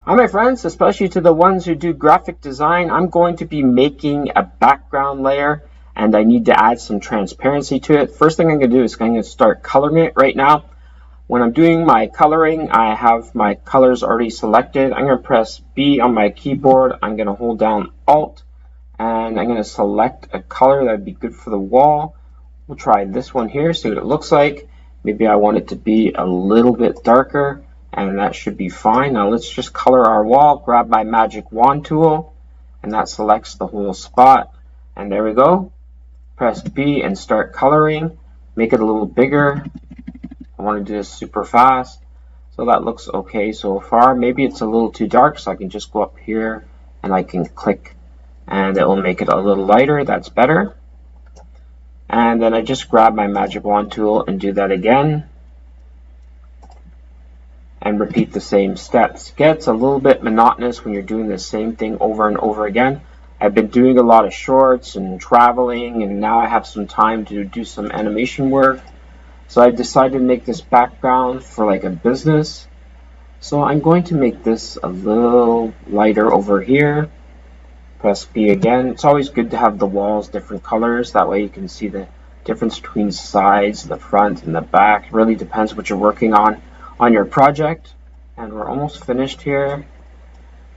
Hi my friends, especially to the ones who do graphic design, I'm going to be making a background layer and I need to add some transparency to it. First thing I'm going to do is I'm going to start coloring it right now. When I'm doing my coloring, I have my colors already selected. I'm going to press B on my keyboard. I'm going to hold down Alt and I'm going to select a color that would be good for the wall. We'll try this one here, see what it looks like. Maybe I want it to be a little bit darker, and that should be fine. Now let's just color our wall. Grab my magic wand tool, and that selects the whole spot. And there we go. Press B and start coloring. Make it a little bigger. I want to do this super fast. So that looks okay so far. Maybe it's a little too dark, so I can just go up here and I can click and it will make it a little lighter. That's better. And then I just grab my magic wand tool and do that again and repeat the same steps. It gets a little bit monotonous when you're doing the same thing over and over again. I've been doing a lot of shorts and traveling, and now I have some time to do some animation work. So I decided to make this background for like a business. So I'm going to make this a little lighter over here. Press B again. It's always good to have the walls different colors. That way you can see the difference between the sides, the front, and the back. It really depends what you're working on your project. And we're almost finished here.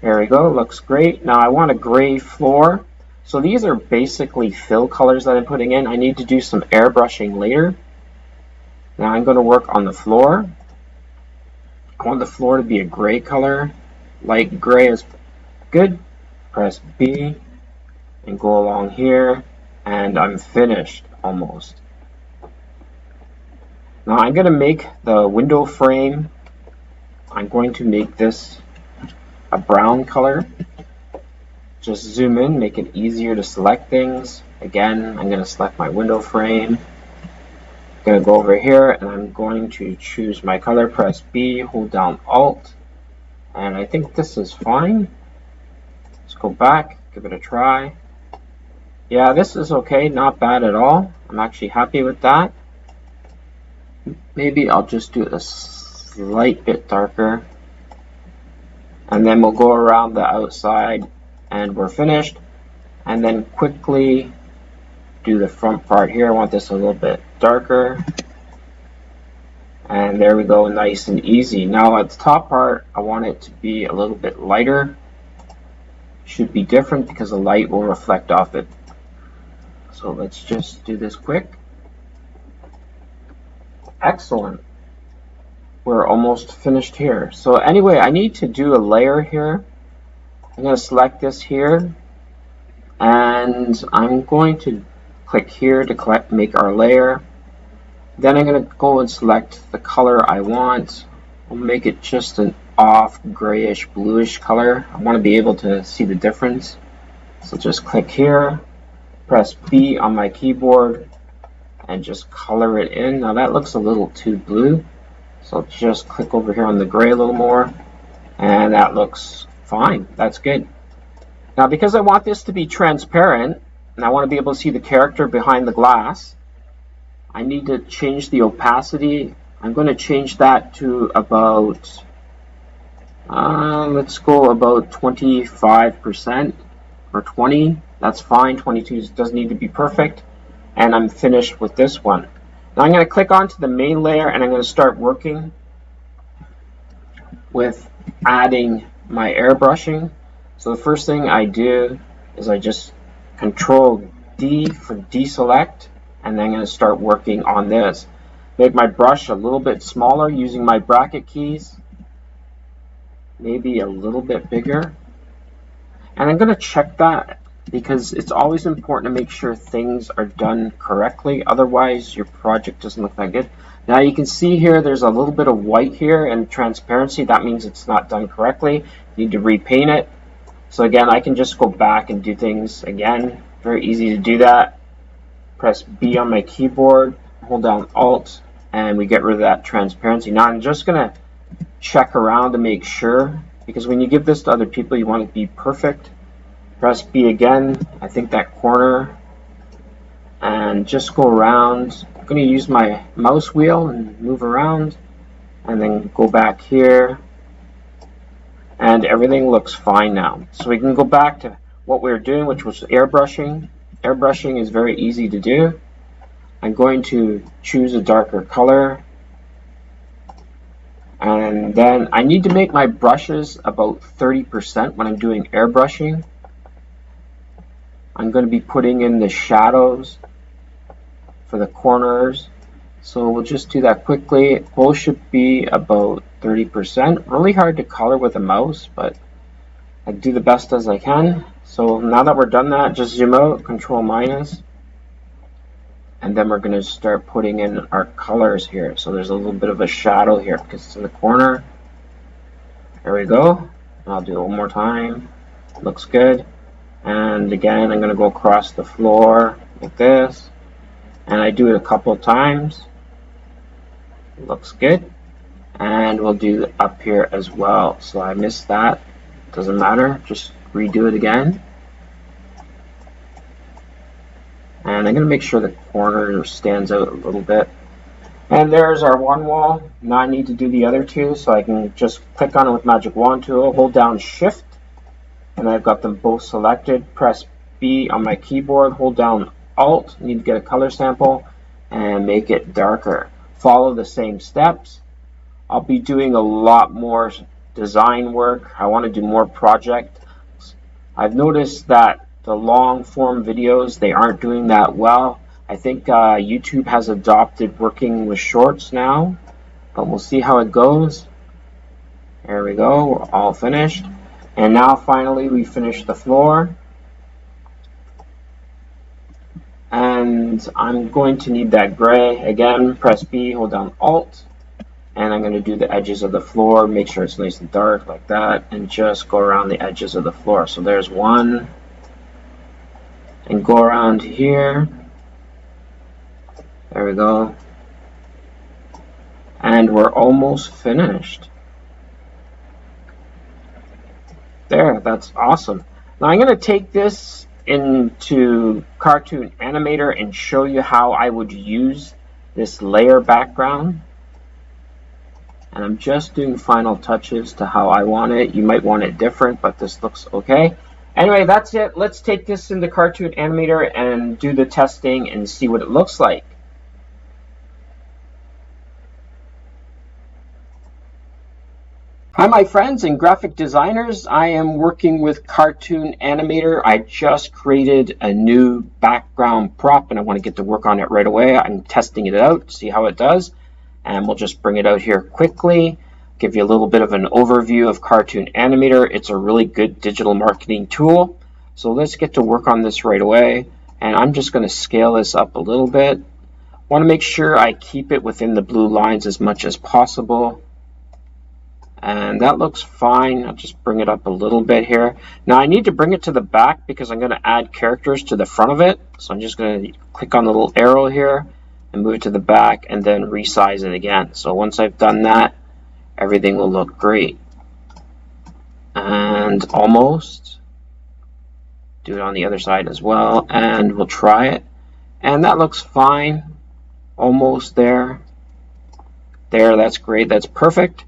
There we go. Looks great. Now I want a gray floor. So these are basically fill colors that I'm putting in. I need to do some airbrushing later. Now I'm going to work on the floor. I want the floor to be a gray color. Light gray is good. Press B and go along here, and I'm finished almost. Now I'm going to make the window frame. I'm going to make this a brown color. Just zoom in, make it easier to select things. Again, I'm going to select my window frame. I'm going to go over here and I'm going to choose my color. Press B, hold down Alt, and I think this is fine. Let's go back, give it a try. Yeah, this is okay, not bad at all. I'm actually happy with that. Maybe I'll just do it a slight bit darker. And then we'll go around the outside and we're finished. And then quickly do the front part here. I want this a little bit darker. And there we go, nice and easy. Now at the top part, I want it to be a little bit lighter. Should be different because the light will reflect off it. So let's just do this quick. Excellent. We're almost finished here. So anyway, I need to do a layer here. I'm going to select this here. And I'm going to click here to make our layer. Then I'm going to go and select the color I want. I'll make it just an off grayish bluish color. I want to be able to see the difference. So just click here, press B on my keyboard, and just color it in. Now that looks a little too blue. So just click over here on the gray a little more, and that looks fine. That's good. Now because I want this to be transparent, and I want to be able to see the character behind the glass, I need to change the opacity. I'm going to change that to about, let's go about 25% or 20. That's fine. 22 doesn't need to be perfect. And I'm finished with this one. Now I'm going to click onto the main layer and I'm going to start working with adding my airbrushing. So the first thing I do is I just Control D for deselect, and then I'm going to start working on this. Make my brush a little bit smaller using my bracket keys, maybe a little bit bigger. And I'm going to check that because it's always important to make sure things are done correctly. Otherwise, your project doesn't look that good. Now you can see here there's a little bit of white here and transparency. That means it's not done correctly. You need to repaint it. So again, I can just go back and do things again. Very easy to do that. Press B on my keyboard, hold down Alt, and we get rid of that transparency. Now I'm just going to check around to make sure, because when you give this to other people, you want it to be perfect. Press B again. I think that corner, and just go around. I'm going to use my mouse wheel and move around, and then go back here. and everything looks fine now. So we can go back to what we were doing, which was airbrushing. Airbrushing is very easy to do. I'm going to choose a darker color, and then I need to make my brushes about 30% when I'm doing airbrushing. I'm going to be putting in the shadows for the corners, so we'll just do that quickly. Both should be about 30%. Really hard to color with a mouse, but I do the best as I can. So now that we're done that, just zoom out, control minus, and then we're going to start putting in our colors here. So there's a little bit of a shadow here because it's in the corner. There we go. I'll do it one more time. Looks good. And again, I'm going to go across the floor like this, and I do it a couple of times. Looks good. And we'll do up here as well. So I missed that. Doesn't matter. Just redo it again. And I'm going to make sure the corner stands out a little bit. And there's our one wall. Now I need to do the other two, so I can just click on it with Magic Wand tool, hold down Shift, and I've got them both selected. Press B on my keyboard, hold down Alt, need to get a color sample, and make it darker. Follow the same steps. I'll be doing a lot more design work. I want to do more projects. I've noticed that the long form videos, they aren't doing that well. I think YouTube has adopted working with shorts now, but we'll see how it goes. There we go, we're all finished. And now finally we finish the floor. And I'm going to need that gray. Again, press B, hold down Alt. And I'm going to do the edges of the floor, make sure it's nice and dark like that, and just go around the edges of the floor. So there's one. And go around here. There we go. And we're almost finished. There, that's awesome. Now I'm going to take this into Cartoon Animator and show you how I would use this layer background. And I'm just doing final touches to how I want it. You might want it different, but this looks okay. Anyway, that's it. Let's take this into Cartoon Animator and do the testing and see what it looks like. Hi, my friends and graphic designers. I am working with Cartoon Animator. I just created a new background prop and I want to get to work on it right away. I'm testing it out, see how it does. And we'll just bring it out here quickly, give you a little bit of an overview of Cartoon Animator. It's a really good digital marketing tool. So let's get to work on this right away. And I'm just going to scale this up a little bit. Want to make sure I keep it within the blue lines as much as possible. And that looks fine. I'll just bring it up a little bit here. Now I need to bring it to the back because I'm going to add characters to the front of it. So I'm just going to click on the little arrow here and move it to the back and then resize it again. So once I've done that, everything will look great. And almost. Do it on the other side as well, and we'll try it. And that looks fine. Almost there. There, that's great. That's perfect.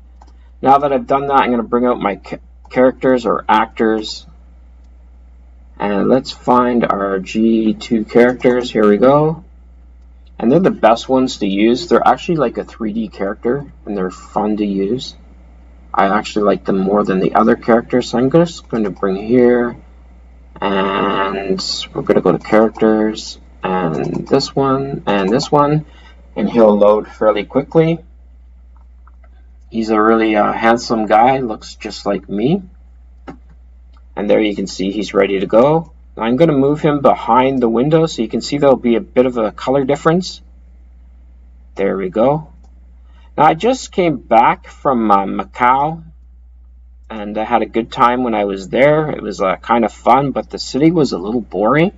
Now that I've done that, I'm going to bring out my characters or actors. And let's find our G2 characters. Here we go. And they're the best ones to use. They're actually like a 3D character, and they're fun to use. I actually like them more than the other characters. So I'm just going to bring here, and we're going to go to characters, and this one, and he'll load fairly quickly. He's a really handsome guy, looks just like me. And there you can see he's ready to go. I'm going to move him behind the window so you can see there'll be a bit of a color difference. There we go. Now I just came back from Macau, and I had a good time when I was there. It was kind of fun, but the city was a little boring.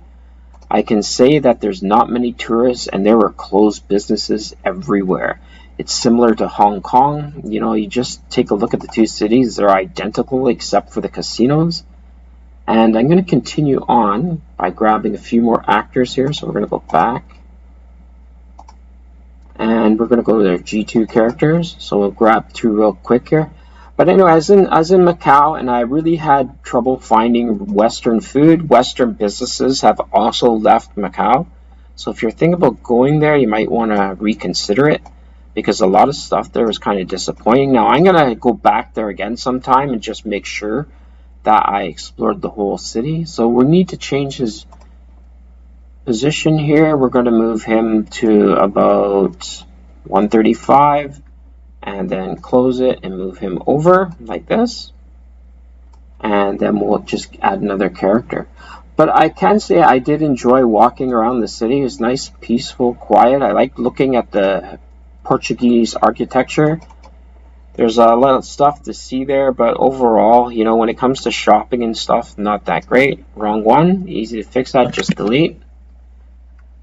I can say that there's not many tourists, and there were closed businesses everywhere. It's similar to Hong Kong. You know, you just take a look at the two cities. They're identical except for the casinos. And I'm going to continue on by grabbing a few more actors here. So we're going to go back. And we're going to go to their G2 characters. So we'll grab two real quick here. But anyway, as in Macau, and I really had trouble finding Western food. Western businesses have also left Macau. So if you're thinking about going there, you might want to reconsider it because a lot of stuff there was kind of disappointing. Now I'm going to go back there again sometime and just make sure that I explored the whole city. So we need to change his position here. We're going to move him to about 135 and then close it and move him over like this. And then we'll just add another character. But I can say I did enjoy walking around the city. It's nice, peaceful, quiet. I like looking at the Portuguese architecture. There's a lot of stuff to see there, but overall, you know, when it comes to shopping and stuff, not that great. Wrong one. Easy to fix that. Just delete.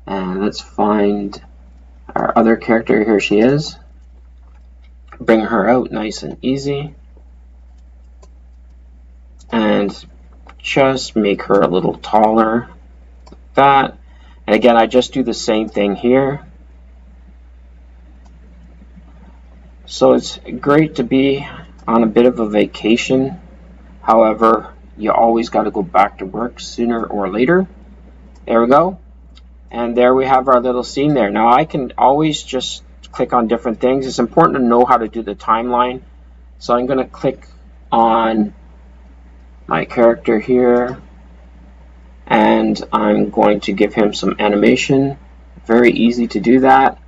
And let's find our other character. Here she is. Bring her out nice and easy. And just make her a little taller, like that. And again, I just do the same thing here. So it's great to be on a bit of a vacation. However, you always got to go back to work sooner or later. There we go. And there we have our little scene there. Now I can always just click on different things. It's important to know how to do the timeline. So I'm going to click on my character here, and I'm going to give him some animation. Very easy to do that.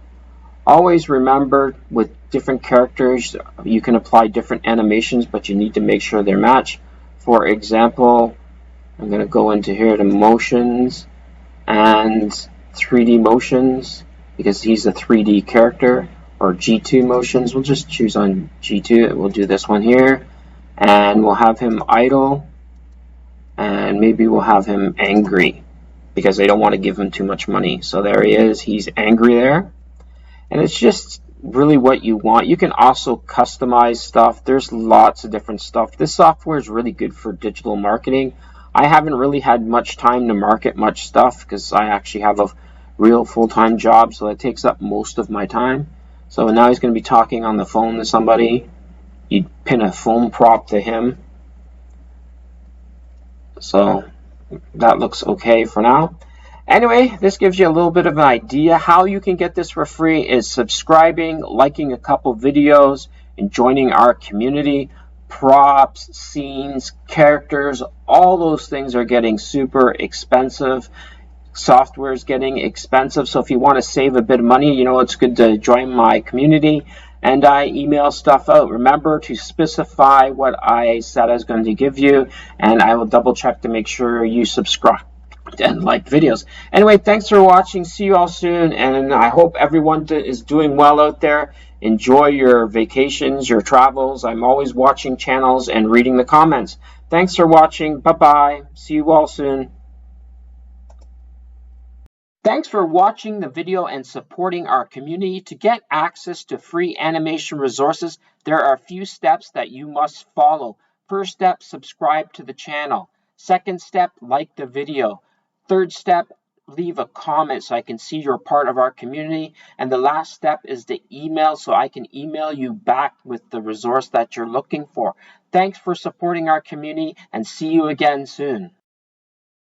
Always remember, with different characters you can apply different animations, but you need to make sure they're matched. For example, I'm going to go into here to motions and 3D motions, because he's a 3D character, or G2 motions. We'll just choose on G2. We'll do this one here, and we'll have him idle. And maybe we'll have him angry because they don't want to give him too much money. So there he is. He's angry there. And it's just really what you want. You can also customize stuff. There's lots of different stuff. This software is really good for digital marketing. I haven't really had much time to market much stuff because I actually have a real full-time job, so that takes up most of my time. So now he's going to be talking on the phone to somebody. You pin a phone prop to him. So that looks okay for now. Anyway, this gives you a little bit of an idea. How you can get this for free is subscribing, liking a couple videos, and joining our community. Props, scenes, characters, all those things are getting super expensive. Software is getting expensive, so if you want to save a bit of money, you know, it's good to join my community. And I email stuff out. Remember to specify what I said I was going to give you, and I will double check to make sure you subscribe and like videos. Anyway, thanks for watching. See you all soon, and I hope everyone is doing well out there. Enjoy your vacations, your travels. I'm always watching channels and reading the comments. Thanks for watching. Bye-bye. See you all soon. Thanks for watching the video and supporting our community. To get access to free animation resources, there are a few steps that you must follow. First step, subscribe to the channel. Second step, like the video. Third step, leave a comment so I can see you're part of our community. And the last step is the email, so I can email you back with the resource that you're looking for. Thanks for supporting our community, and see you again soon.